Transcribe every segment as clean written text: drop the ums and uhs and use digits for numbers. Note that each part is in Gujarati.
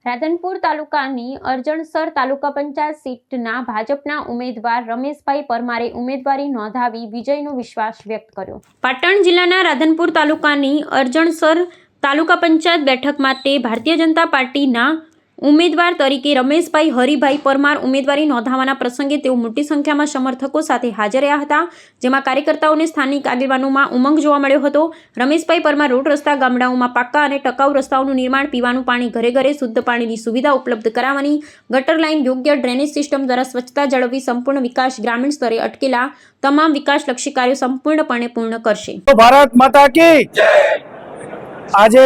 રાધનપુર તાલુકાની અરજણસર તાલુકા પંચાયત સીટના ભાજપના ઉમેદવાર રમેશભાઈ પરમારે ઉમેદવારી નોંધાવી વિજયનો વિશ્વાસ વ્યક્ત કર્યો। પાટણ જિલ્લાના રાધનપુર તાલુકાની અરજણસર તાલુકા પંચાયત બેઠક માટે ભારતીય જનતા પાર્ટીના ઉમેદવાર તરીકે રમેશભાઈ હરિભાઈ પરમાર ઉમેદવારી નોંધાવવાના પ્રસંગે તેઓ મોટી સંખ્યામાં સમર્થકો સાથે હાજર રહ્યા હતા, જેમાં કાર્યકર્તાઓને સ્થાનિક આગેવાનોમાં ઉમંગ જોવા મળ્યો હતો। રમેશભાઈ પરમાર રોડ રસ્તા, ગામડાઓમાં પાક્કા અને ટકાઉ રસ્તાઓનું નિર્માણ, પીવાનું પાણી ઘરે ઘરે, શુદ્ધ પાણીની સુવિધા ઉપલબ્ધ કરાવવાની, ગટર લાઇન, યોગ્ય ડ્રેનેજ સિસ્ટમ દ્વારા સ્વચ્છતા જાળવવી, સંપૂર્ણ વિકાસ, ગ્રામીણ સ્તરે અટકેલા તમામ વિકાસલક્ષી કાર્યો સંપૂર્ણપણે પૂર્ણ કરશે। ભારત માતા કી જય। આજે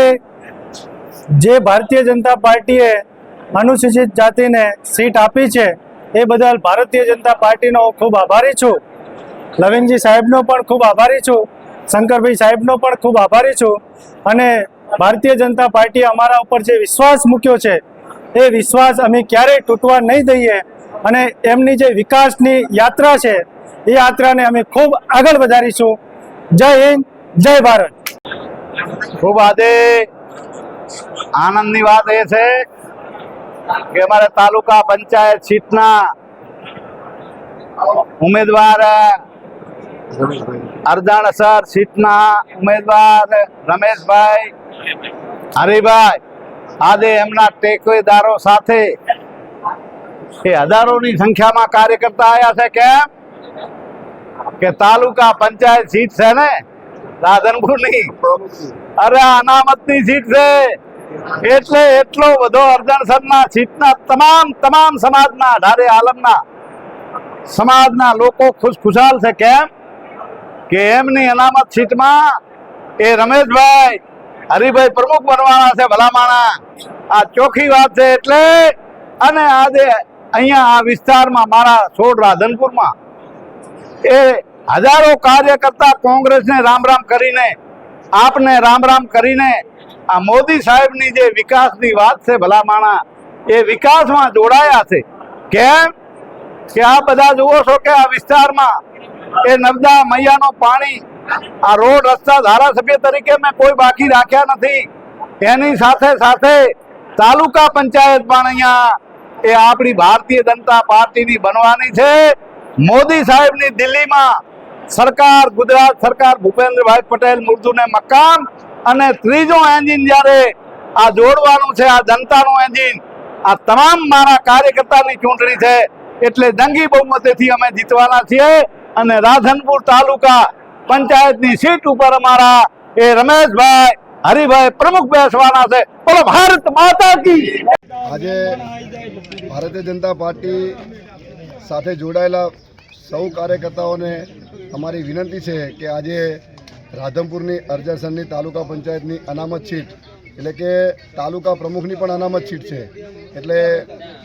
જે ભારતીય જનતા પાર્ટીએ अनुसूचित जाति ने सीट आपी है ए बदल भारतीय जनता पार्टी नो खूब आभारी छूँ। लविंगजी साहेब नो पण खूब आभारी छूँ। शंकरभाई साहेब नो पण खूब आभारी छूँ। अने भारतीय जनता पार्टी अमारा ऊपर जे विश्वास मूक्यो छे ए विश्वास अमे क्यारेय तूटवा नहीं दईए अने एमनी जे विकासनी यात्रा छे ए यात्राने अमे खूब आगळ वधारीशुं। जय हिंद, जय भारत। खूब आदे आनंदनी बात ए छे कि हमारे तालुका पंचायत सीटना उम्मीदवार अरजणसर सीटना उम्मीदवार रमेशभाई हरिभाई आदि एमना टेकेदारों साथे हजारों संख्या में कार्यकर्ता आया है। के तालुका पंचायत सीट से ने राधनपुर नहीं, अरे अनामतनी सीट से એટલે એટલો બધો અરજણસરના સીટના તમામ સમાજના ધારે આલમના સમાજના લોકો ખુશખુશાલ છે। કેમ કે એમની અનામત સીટમાં એ રમેશભાઈ હરિભાઈ પ્રમુખ બનવાના છે। ભલામાણા આ ચોખ્ખી વાત છે। એટલે અને આજે અહીંયા આ વિસ્તારમાં મારા છોડ રાધનપુરમાં એ હજારો કાર્યકર્તા કોંગ્રેસને રામ રામ કરીને, આપને રામ રામ કરીને आ मोदी साहेब नी जे विकास नी बात से भलामाणा ए विकास में जोड़ाया है। केम कि आ बधा जुओ छो कि आ विस्तार में ए नर्मदा मैया नो पानी, आ रोड रस्ता धारासभ्य तरीके में कोई बाकी राख्या नहीं। एनी साथे साथे तालुका पंचायत पण अहींया ए आपणी भारतीय जनता पार्टी नी बनवानी छे। मोदी साहेब नी दिल्ली में सरकार, गुजरात सरकार भूपेन्द्र भाई पटेल मुर्दू ने मकाम અને ત્રીજો એન્જિન જ્યારે આ જોડવાનું છે, આ જનતાનું એન્જિન, આ તમામ મારા કાર્યકર્તાની ચૂંટણી છે। એટલે જંગી બહુમતીથી અમે જીતવાના છીએ અને રાધનપુર તાલુકા પંચાયતની સીટ ઉપર અમારા એ રમેશભાઈ હરિભાઈ પ્રમુખ બેસવાના છે। બોલો ભારત માતા की। આજે ભારતીય જનતા પાર્ટી સાથે જોડાયેલા સૌ કાર્યકર્તાઓને અમારી વિનંતી છે કે આજે રાધનપુરની અરજણસરની તાલુકા પંચાયતની અનામત સીટ એટલે કે તાલુકા પ્રમુખની પણ અનામત સીટ છે। એટલે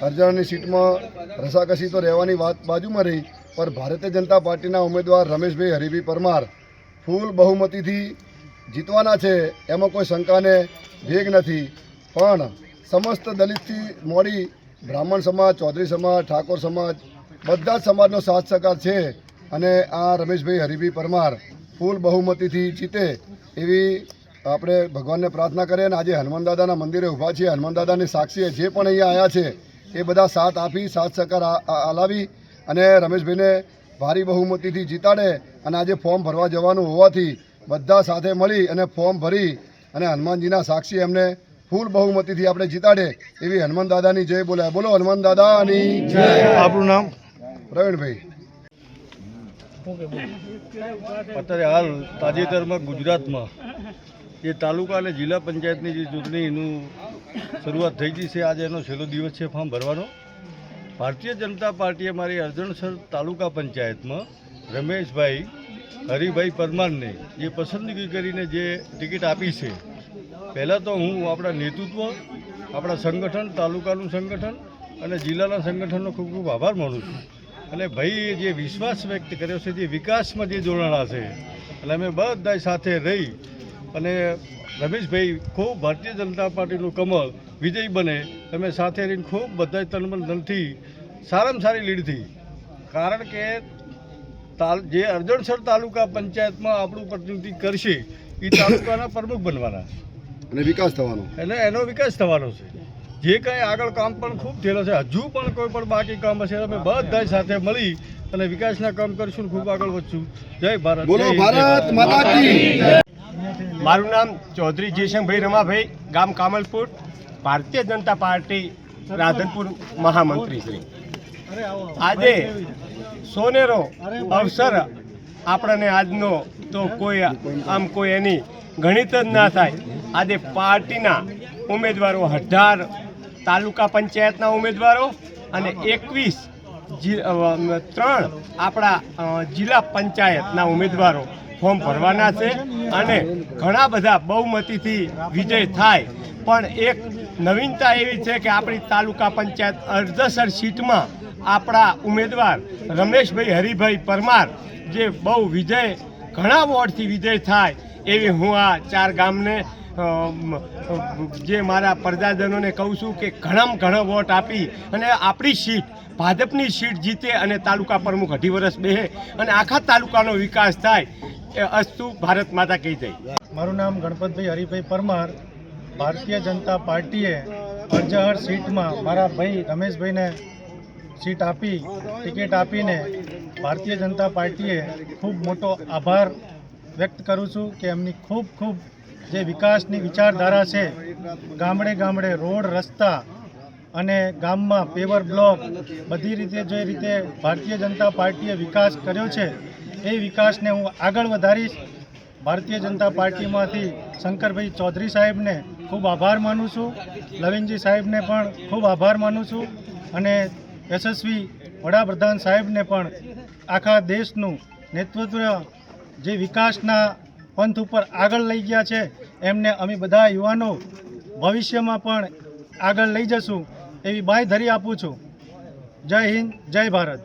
અરજણની સીટમાં રસાકસી તો રહેવાની વાત બાજુમાં રહી, પણ ભારતીય જનતા પાર્ટીના ઉમેદવાર રમેશભાઈ હરિભાઈ પરમાર ફૂલ બહુમતીથી જીતવાના છે, એમાં કોઈ શંકાને ભેગ નથી। પણ સમસ્ત દલિતથી મોડી બ્રાહ્મણ સમાજ, ચૌધરી સમાજ, ઠાકોર સમાજ બધા જ સમાજનો સાથ સહકાર છે અને આ રમેશભાઈ હરિભાઈ પરમાર ફૂલ બહુમતીથી જીતે એવી આપણે ભગવાનને પ્રાર્થના કરીએ। અને આજે હનુમાન દાદાના મંદિરે ઊભા છીએ, હનુમાન દાદાની સાક્ષીએ જે પણ અહીંયા આવ્યા છે એ બધા સાથ આપી, સાથ સહકાર આલાવી અને રમેશભાઈને ભારી બહુમતીથી જીતાડે। અને આજે ફોર્મ ભરવા જવાનું હોવાથી બધા સાથે મળી અને ફોર્મ ભરી અને હનુમાનજીના સાક્ષી એમને ફૂલ બહુમતીથી આપણે જીતાડે એવી હનુમાન દાદાની જય બોલાય। બોલો હનુમાન દાદાની જય। આપણું નામ? પ્રવીણભાઈ। અત્યારે હાલ તાજેતરમાં ગુજરાતમાં જે તાલુકા અને જિલ્લા પંચાયતની જે ચૂંટણીનું શરૂઆત થઈ ગઈ છે, આજે એનો છેલ્લો દિવસ છે ફોર્મ ભરવાનો। ભારતીય જનતા પાર્ટીએ મારી અરજણસર તાલુકા પંચાયતમાં રમેશભાઈ હરિભાઈ પરમારને જે પસંદગી કરીને જે ટિકિટ આપી છે, પહેલાં તો હું આપણા નેતૃત્વ, આપણા સંગઠન, તાલુકાનું સંગઠન અને જિલ્લાના સંગઠનનો ખૂબ ખૂબ આભાર માનું છું। અને ભાઈ જે વિશ્વાસ વ્યક્ત કર્યો છે, જે વિકાસમાં જે જોડાણા છે, એટલે અમે બધા સાથે રહી અને રમેશભાઈ ખૂબ ભારતીય જનતા પાર્ટીનું કમળ વિજય બને, અમે સાથે રહીને ખૂબ બધા તનમન ધનથી સારામાં સારી લીડથી, કારણ કે જે અરજણસર તાલુકા પંચાયતમાં આપણું પ્રતિનિધિ કરશે એ તાલુકાના પ્રમુખ બનવાના અને વિકાસ થવાનો, એટલે એનો વિકાસ થવાનો છે। જે કંઈ આગળ કામ પણ ખૂબ થયેલો છે, હજુ પણ કોઈ પણ બાકી કામ હશે અમે બધા સાથે મળી અને વિકાસના કામ કરીશું ને ખૂબ આગળ વધશું. જય ભારત. બોલો જય હિન્દ, જય ભારત માતા કી. મારું નામ ચૌધરી જયશંકભાઈ રમાભાઈ, ગામ કામલપુર, ભારતીય જનતા પાર્ટી રાધનપુર મહામંત્રી શ્રી. આજે સોનેરો અવસર આપણને આજનો તો કોઈ કોઈ એની ગણિત જ ના થાય. આજે પાર્ટીના ઉમેદવારો 18 તાલુકા પંચાયતના ઉમેદવારો અને 3 આપણા જિલ્લા પંચાયતના ઉમેદવારો ફોર્મ ભરવાના છે અને ઘણા બધા બહુમતીથી વિજય થાય. પણ એક નવીનતા એવી છે કે આપણી તાલુકા પંચાયત અડધસર સીટમાં આપણા ઉમેદવાર રમેશભાઈ હરિભાઈ પરમાર જે બહુ વિજય ઘણા વોટથી વિજય થાય એવી હું આ 4 ગામને જે મારા પ્રજાજનોને કહું છું કે ઘણા વોટ આપી અને આપણી સીટ ભાજપની સીટ જીતે અને તાલુકા પ્રમુખ 2.5 વર્ષ બેસે અને આખા તાલુકાનો વિકાસ થાય. એ અસ્તુ ભારત માતા કહી જાય. મારું નામ ગણપતભાઈ હરિભાઈ પરમાર. ભારતીય જનતા પાર્ટીએ અરજહર સીટમાં મારા ભાઈ રમેશભાઈને સીટ આપી, ટિકિટ આપીને ભારતીય જનતા પાર્ટીએ ખૂબ મોટો આભાર વ્યક્ત કરું છું કે એમની ખૂબ જે વિકાસની વિચારધારા છે, ગામડે રોડ રસ્તા અને ગામમાં પેવર બ્લોક બધી રીતે જે રીતે ભારતીય જનતા પાર્ટીએ વિકાસ કર્યો છે એ વિકાસને હું આગળ વધારીશ. ભારતીય જનતા પાર્ટીમાંથી શંકરભાઈ ચૌધરી સાહેબને ખૂબ આભાર માનું છું, લવિંગજી સાહેબને પણ ખૂબ આભાર માનું છું અને યશસ્વી વડાપ્રધાન સાહેબને પણ આખા દેશનું નેતૃત્વ જે વિકાસના પંથ ઉપર આગળ લઈ ગયા છે એમને અમે બધા યુવાનો ભવિષ્યમાં પણ આગળ લઈ જશું એવી બાંયધરી આપું છું. જય હિન્દ, જય ભારત.